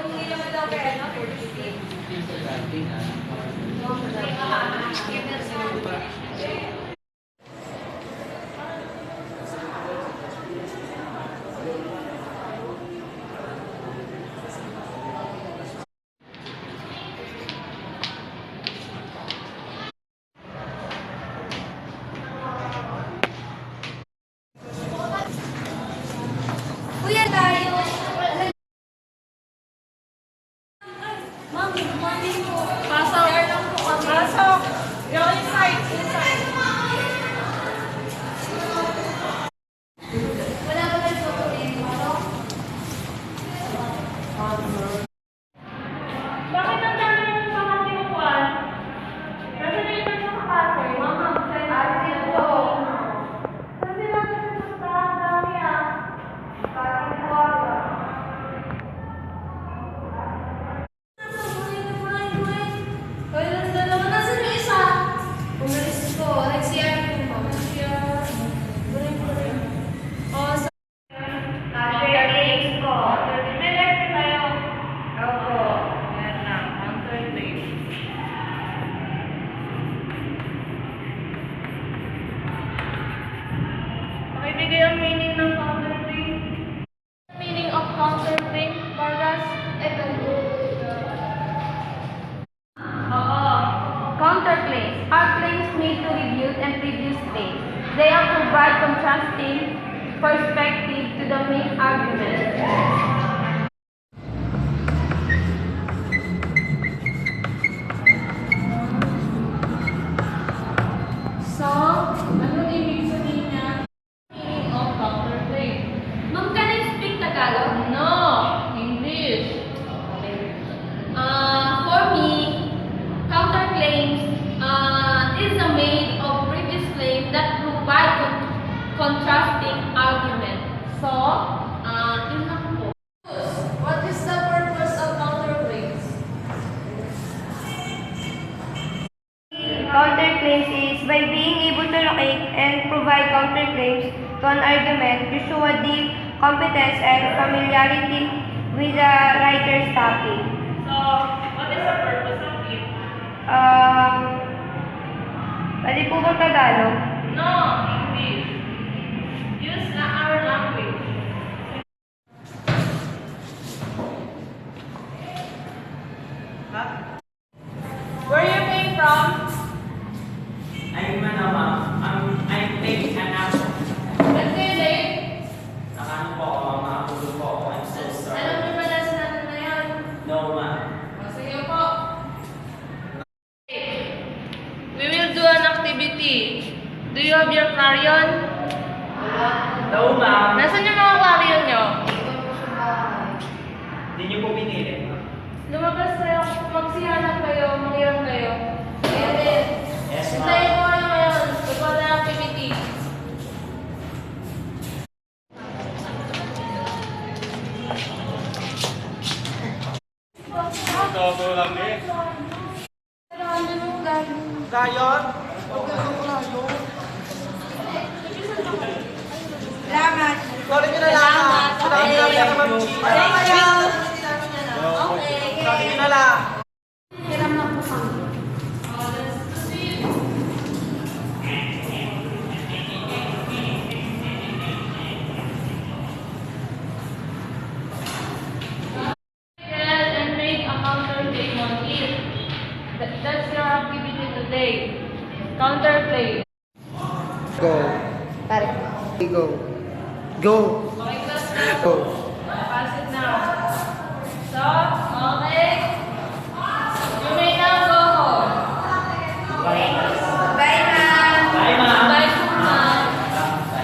hindi naman daw kaya na 30. Kuya tayo. Ma'am, mami po. Pasok. Pasok. Go inside. Inside. Wala ba kayo po rin? Pasok. Bakit ang dami ng pamangkin mo, Juan? Kasi na ito sa kapasay. Mama, kasi po. Kasi lang sa dami ah. Bakit po ako? Pakibigay ang meaning ng counterfeit. Meaning of counterfeit, Vargas? Oo. Counterclaims are claims made to refute and previous claims. They are provide contrasting perspective to the main argument. So, anong ibig sabihin niya? Meaning of counterclaim. Ma'am, can I speak Tagalog? No, English. For me, counterclaims is a made of previous claim that provide contrasting argument. So, yun lang po. What is the purpose of counterclaims? Counterclaims is by being able to locate and provide counterclaims to an argument to show a deep competence and familiarity with the writer's topic. So, what is the purpose of it? Pwede po bang Tagalog? No, English. Use our language. Where you came from? I'm taking an apple. Let's say late. Nakano po ako, makakulog po ako. I'm so Alam sorry. niyo ba lesson natin na yan? No, ma'am. O, sige po. We will do an activity. Do you have your crayon? No, ma'am. Nasaan yung mga crayon nyo? Hindi niyo po pinili. Lumabas kayo, magsihanap kayo, manghiram kayo. Ayan din. Yes, Hintayin ma'am. ko kayo ngayon. Ito na activity. Ito lang eh. Gayon? Salamat. Sorry nyo na lang. Sabi nyo na lang. Okay. Sabi nyo na lang. Hiram na po sa and make a counterclaim on it. That's your activity today. Counterclaim. Go. Tarik. Go. Go. Okay, class. Go. Pass it now. Stop. Okay.